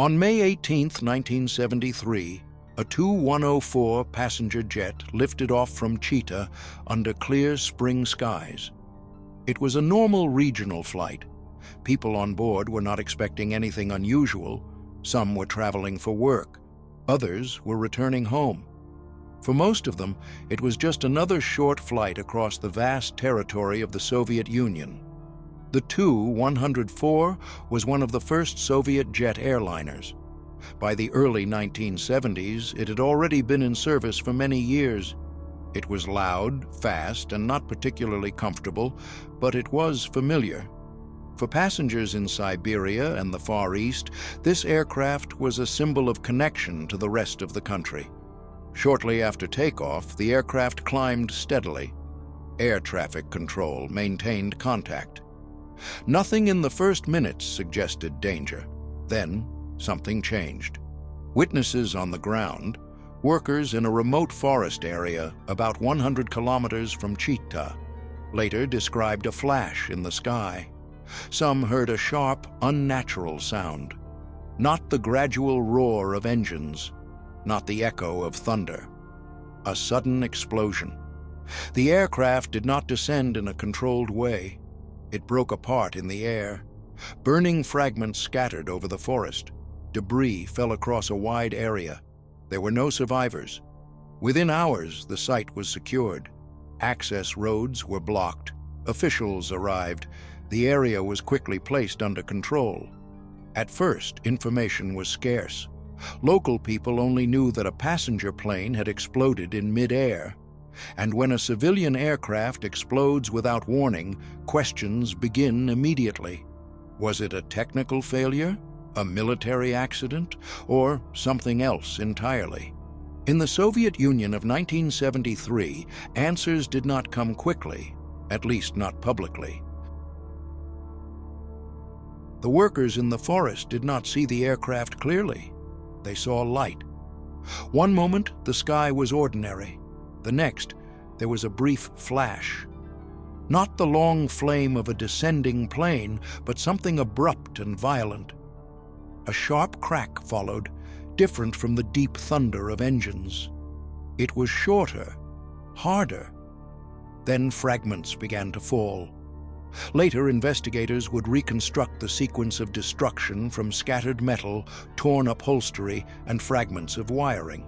On May 18, 1973, a Tu-104 passenger jet lifted off from Chita under clear spring skies. It was a normal regional flight. People on board were not expecting anything unusual. Some were traveling for work. Others were returning home. For most of them, it was just another short flight across the vast territory of the Soviet Union. The Tu-104 was one of the first Soviet jet airliners. By the early 1970s, it had already been in service for many years. It was loud, fast, and not particularly comfortable, but it was familiar. For passengers in Siberia and the Far East, this aircraft was a symbol of connection to the rest of the country. Shortly after takeoff, the aircraft climbed steadily. Air traffic control maintained contact. Nothing in the first minutes suggested danger. Then, something changed. Witnesses on the ground, workers in a remote forest area about 100 kilometers from Chita, later described a flash in the sky. Some heard a sharp, unnatural sound. Not the gradual roar of engines, not the echo of thunder. A sudden explosion. The aircraft did not descend in a controlled way. It broke apart in the air. Burning fragments scattered over the forest. Debris fell across a wide area. There were no survivors. Within hours, the site was secured. Access roads were blocked. Officials arrived. The area was quickly placed under control. At first, information was scarce. Local people only knew that a passenger plane had exploded in mid-air. And when a civilian aircraft explodes without warning, questions begin immediately. Was it a technical failure, a military accident, or something else entirely? In the Soviet Union of 1973, answers did not come quickly, at least not publicly. The workers in the forest did not see the aircraft clearly. They saw light. One moment, the sky was ordinary. The next, there was a brief flash. Not the long flame of a descending plane, but something abrupt and violent. A sharp crack followed, different from the deep thunder of engines. It was shorter, harder. Then fragments began to fall. Later, investigators would reconstruct the sequence of destruction from scattered metal, torn upholstery, and fragments of wiring.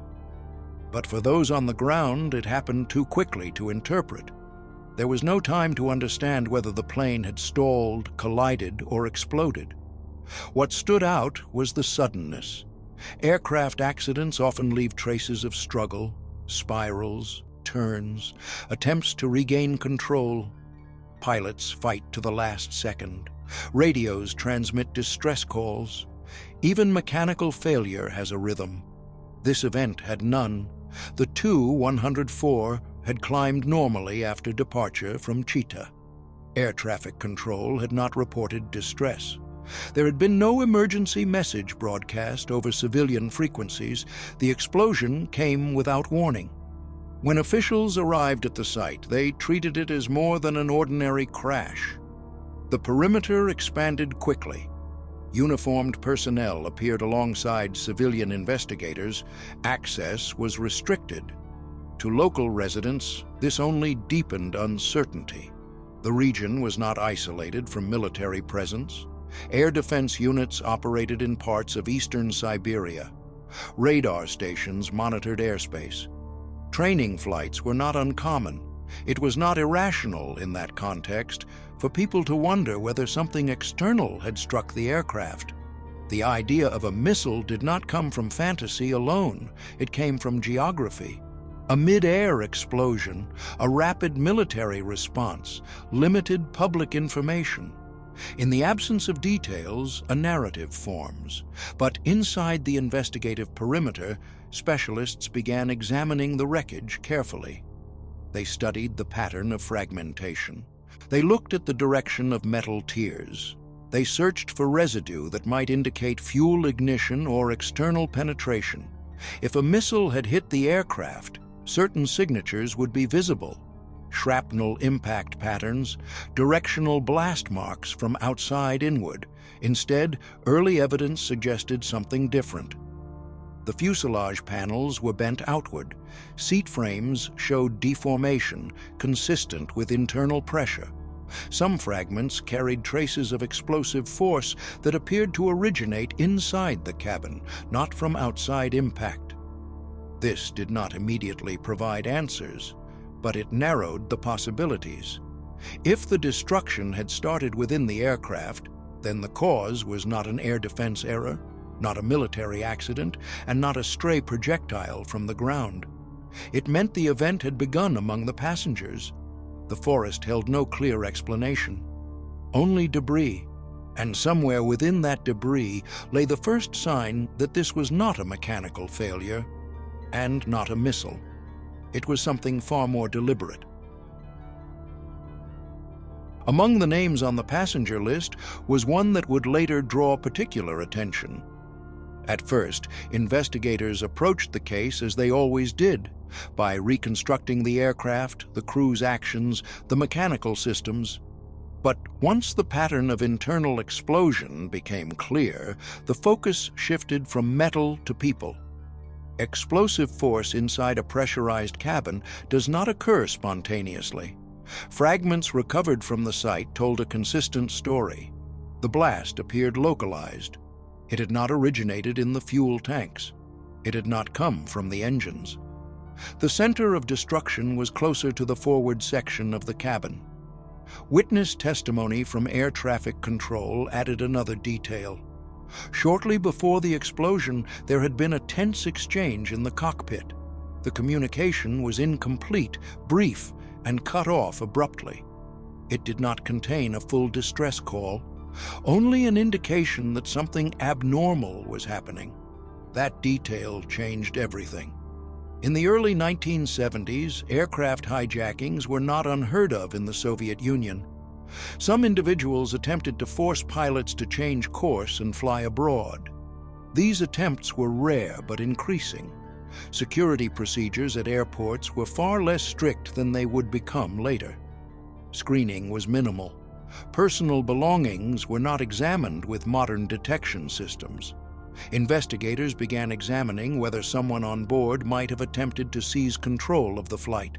But for those on the ground, it happened too quickly to interpret. There was no time to understand whether the plane had stalled, collided, or exploded. What stood out was the suddenness. Aircraft accidents often leave traces of struggle, spirals, turns, attempts to regain control. Pilots fight to the last second. Radios transmit distress calls. Even mechanical failure has a rhythm. This event had none. The Tu-104 had climbed normally after departure from Chita. Air traffic control had not reported distress. There had been no emergency message broadcast over civilian frequencies. The explosion came without warning. When officials arrived at the site, they treated it as more than an ordinary crash. The perimeter expanded quickly. Uniformed personnel appeared alongside civilian investigators. Access was restricted. To local residents, this only deepened uncertainty. The region was not isolated from military presence. Air defense units operated in parts of eastern Siberia. Radar stations monitored airspace. Training flights were not uncommon. It was not irrational in that context for people to wonder whether something external had struck the aircraft. The idea of a missile did not come from fantasy alone. It came from geography. A mid-air explosion, a rapid military response, limited public information. In the absence of details, a narrative forms. But inside the investigative perimeter, specialists began examining the wreckage carefully. They studied the pattern of fragmentation. They looked at the direction of metal tiers. They searched for residue that might indicate fuel ignition or external penetration. If a missile had hit the aircraft, certain signatures would be visible. shrapnel impact patterns, directional blast marks from outside inward. Instead, early evidence suggested something different. The fuselage panels were bent outward. Seat frames showed deformation consistent with internal pressure. Some fragments carried traces of explosive force that appeared to originate inside the cabin, not from outside impact. This did not immediately provide answers, but it narrowed the possibilities. If the destruction had started within the aircraft, then the cause was not an air defense error, not a military accident, and not a stray projectile from the ground. It meant the event had begun among the passengers. The forest held no clear explanation, only debris, and somewhere within that debris lay the first sign that this was not a mechanical failure and not a missile. It was something far more deliberate. Among the names on the passenger list was one that would later draw particular attention. At first, investigators approached the case as they always did, by reconstructing the aircraft, the crew's actions, the mechanical systems. But once the pattern of internal explosion became clear, the focus shifted from metal to people. Explosive force inside a pressurized cabin does not occur spontaneously. Fragments recovered from the site told a consistent story. The blast appeared localized. It had not originated in the fuel tanks. It had not come from the engines. The center of destruction was closer to the forward section of the cabin. Witness testimony from air traffic control added another detail. Shortly before the explosion, there had been a tense exchange in the cockpit. The communication was incomplete, brief, and cut off abruptly. It did not contain a full distress call, only an indication that something abnormal was happening. That detail changed everything. In the early 1970s, aircraft hijackings were not unheard of in the Soviet Union. Some individuals attempted to force pilots to change course and fly abroad. These attempts were rare but increasing. Security procedures at airports were far less strict than they would become later. Screening was minimal. Personal belongings were not examined with modern detection systems. Investigators began examining whether someone on board might have attempted to seize control of the flight.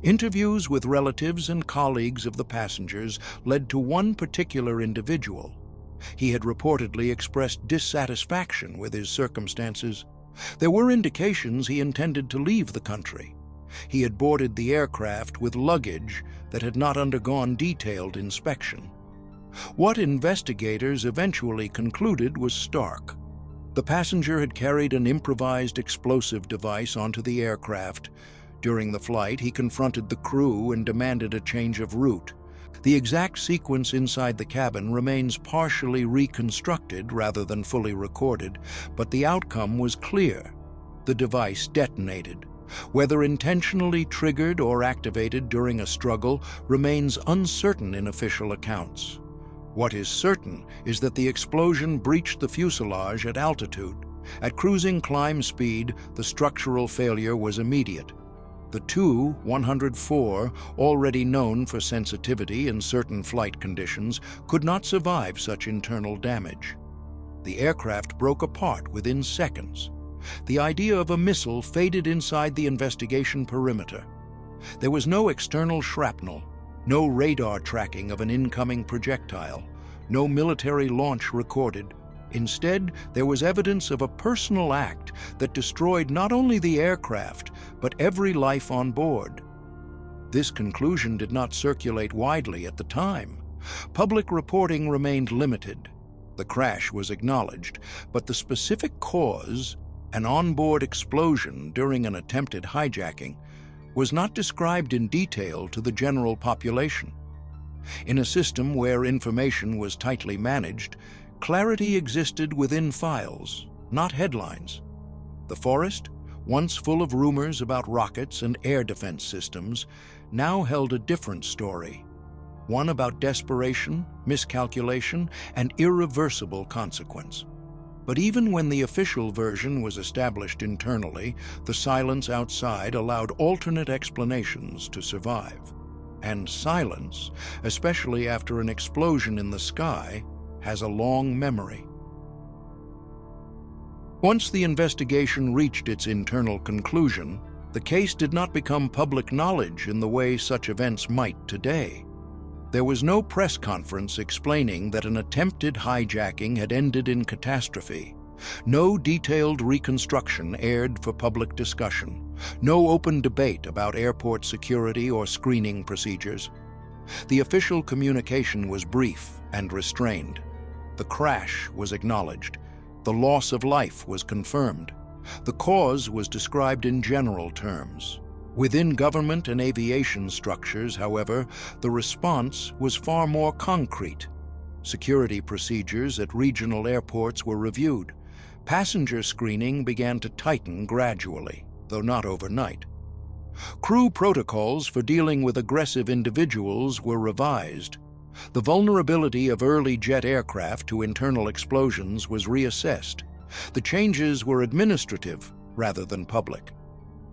Interviews with relatives and colleagues of the passengers led to one particular individual. He had reportedly expressed dissatisfaction with his circumstances. There were indications he intended to leave the country. He had boarded the aircraft with luggage that had not undergone detailed inspection. What investigators eventually concluded was stark. The passenger had carried an improvised explosive device onto the aircraft. During the flight, he confronted the crew and demanded a change of route. The exact sequence inside the cabin remains partially reconstructed rather than fully recorded, but the outcome was clear. The device detonated. Whether intentionally triggered or activated during a struggle remains uncertain in official accounts. What is certain is that the explosion breached the fuselage at altitude. At cruising climb speed, the structural failure was immediate. The Tu-104, already known for sensitivity in certain flight conditions, could not survive such internal damage. The aircraft broke apart within seconds. The idea of a missile faded inside the investigation perimeter. There was no external shrapnel, no radar tracking of an incoming projectile, no military launch recorded. Instead, there was evidence of a personal act that destroyed not only the aircraft, but every life on board. This conclusion did not circulate widely at the time. Public reporting remained limited. The crash was acknowledged, but the specific cause, an onboard explosion during an attempted hijacking, was not described in detail to the general population. In a system where information was tightly managed, clarity existed within files, not headlines. The forest, once full of rumors about rockets and air defense systems, now held a different story, one about desperation, miscalculation, and irreversible consequence. But even when the official version was established internally, the silence outside allowed alternate explanations to survive. and silence, especially after an explosion in the sky, has a long memory. Once the investigation reached its internal conclusion, the case did not become public knowledge in the way such events might today. There was no press conference explaining that an attempted hijacking had ended in catastrophe. No detailed reconstruction aired for public discussion. No open debate about airport security or screening procedures. The official communication was brief and restrained. The crash was acknowledged. The loss of life was confirmed. The cause was described in general terms. Within government and aviation structures, however, the response was far more concrete. Security procedures at regional airports were reviewed. Passenger screening began to tighten gradually, though not overnight. Crew protocols for dealing with aggressive individuals were revised. The vulnerability of early jet aircraft to internal explosions was reassessed. The changes were administrative rather than public.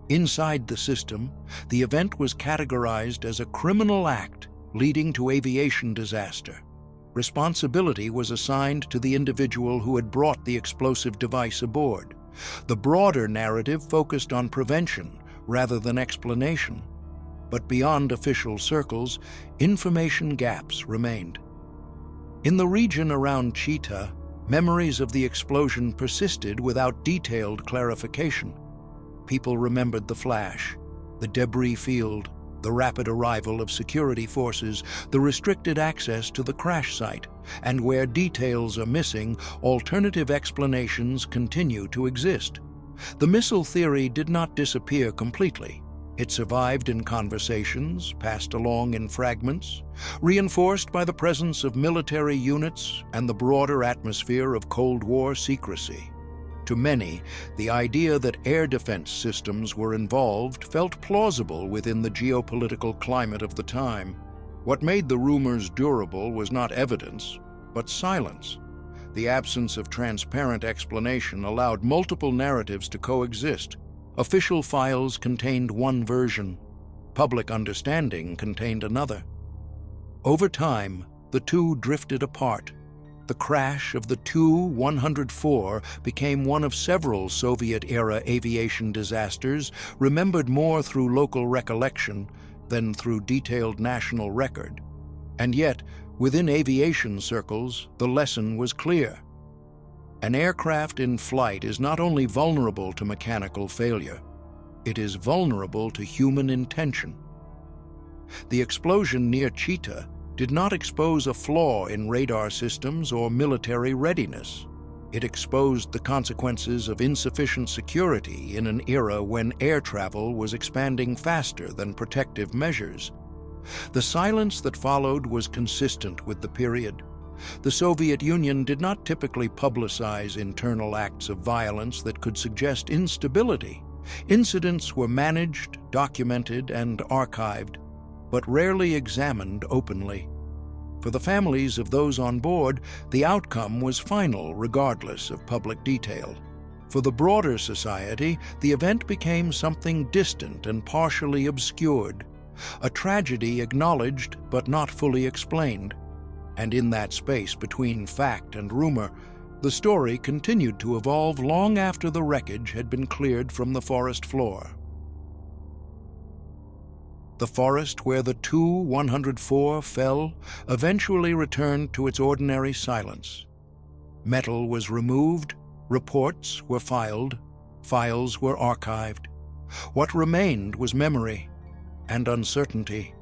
Inside the system, the event was categorized as a criminal act leading to aviation disaster. Responsibility was assigned to the individual who had brought the explosive device aboard. The broader narrative focused on prevention rather than explanation. But beyond official circles, information gaps remained. In the region around Chita, memories of the explosion persisted without detailed clarification. People remembered the flash, the debris field, the rapid arrival of security forces, the restricted access to the crash site, and where details are missing, alternative explanations continue to exist. The missile theory did not disappear completely. It survived in conversations, passed along in fragments, reinforced by the presence of military units and the broader atmosphere of Cold War secrecy. To many, the idea that air defense systems were involved felt plausible within the geopolitical climate of the time. What made the rumors durable was not evidence, but silence. The absence of transparent explanation allowed multiple narratives to coexist. Official files contained one version. Public understanding contained another. Over time, the two drifted apart. The crash of the Tu-104 became one of several Soviet-era aviation disasters, remembered more through local recollection than through detailed national record. And yet, within aviation circles, the lesson was clear. An aircraft in flight is not only vulnerable to mechanical failure, it is vulnerable to human intention. The explosion near Chita did not expose a flaw in radar systems or military readiness. It exposed the consequences of insufficient security in an era when air travel was expanding faster than protective measures. The silence that followed was consistent with the period. The Soviet Union did not typically publicize internal acts of violence that could suggest instability. Incidents were managed, documented, and archived, but rarely examined openly. For the families of those on board, the outcome was final regardless of public detail. For the broader society, the event became something distant and partially obscured, a tragedy acknowledged but not fully explained. And in that space between fact and rumor, the story continued to evolve long after the wreckage had been cleared from the forest floor. The forest where the Tu-104 fell eventually returned to its ordinary silence. Metal was removed, reports were filed, files were archived. What remained was memory and uncertainty.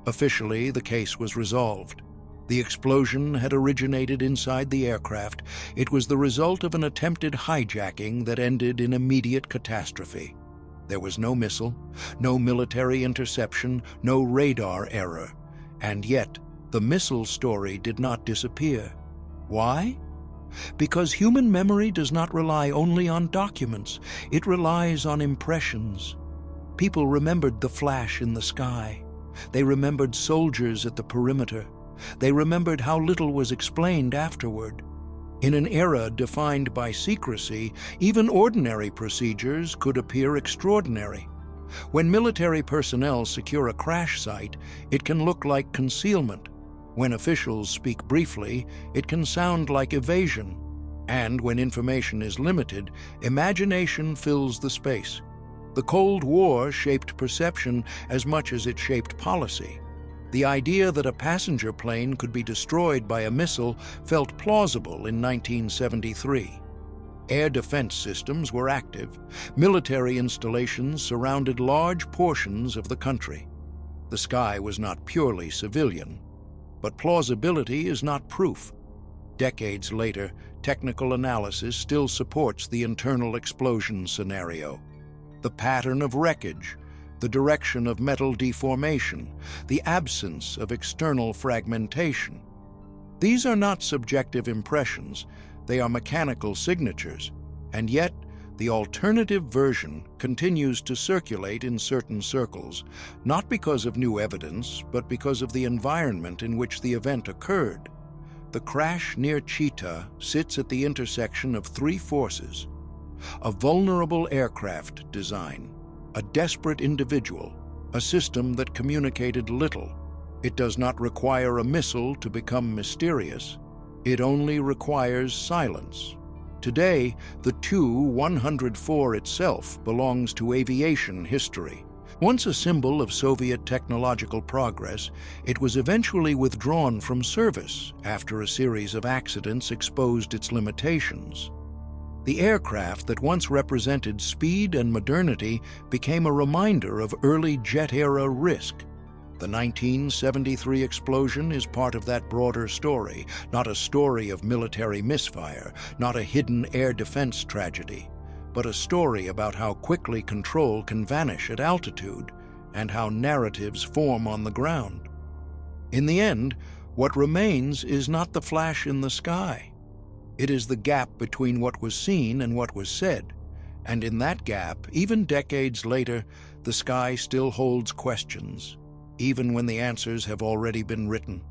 Officially, the case was resolved. The explosion had originated inside the aircraft. It was the result of an attempted hijacking that ended in immediate catastrophe. There was no missile, no military interception, no radar error. And yet, the missile story did not disappear. Why? Because human memory does not rely only on documents. It relies on impressions. People remembered the flash in the sky. They remembered soldiers at the perimeter. They remembered how little was explained afterward. In an era defined by secrecy, even ordinary procedures could appear extraordinary. When military personnel secure a crash site, it can look like concealment. When officials speak briefly, it can sound like evasion. And when information is limited, imagination fills the space. The Cold War shaped perception as much as it shaped policy. The idea that a passenger plane could be destroyed by a missile felt plausible in 1973. Air defense systems were active. Military installations surrounded large portions of the country. The sky was not purely civilian. But plausibility is not proof. Decades later, technical analysis still supports the internal explosion scenario. The pattern of wreckage, the direction of metal deformation, the absence of external fragmentation. These are not subjective impressions, they are mechanical signatures, and yet the alternative version continues to circulate in certain circles, not because of new evidence, but because of the environment in which the event occurred. The crash near Chita sits at the intersection of three forces: a vulnerable aircraft design, a desperate individual, a system that communicated little. It does not require a missile to become mysterious. It only requires silence. Today, the Tu-104 itself belongs to aviation history. Once a symbol of Soviet technological progress, it was eventually withdrawn from service after a series of accidents exposed its limitations. The aircraft that once represented speed and modernity became a reminder of early jet-era risk. The 1973 explosion is part of that broader story, not a story of military misfire, not a hidden air defense tragedy, but a story about how quickly control can vanish at altitude and how narratives form on the ground. In the end, what remains is not the flash in the sky. It is the gap between what was seen and what was said, and in that gap, even decades later, the sky still holds questions, even when the answers have already been written.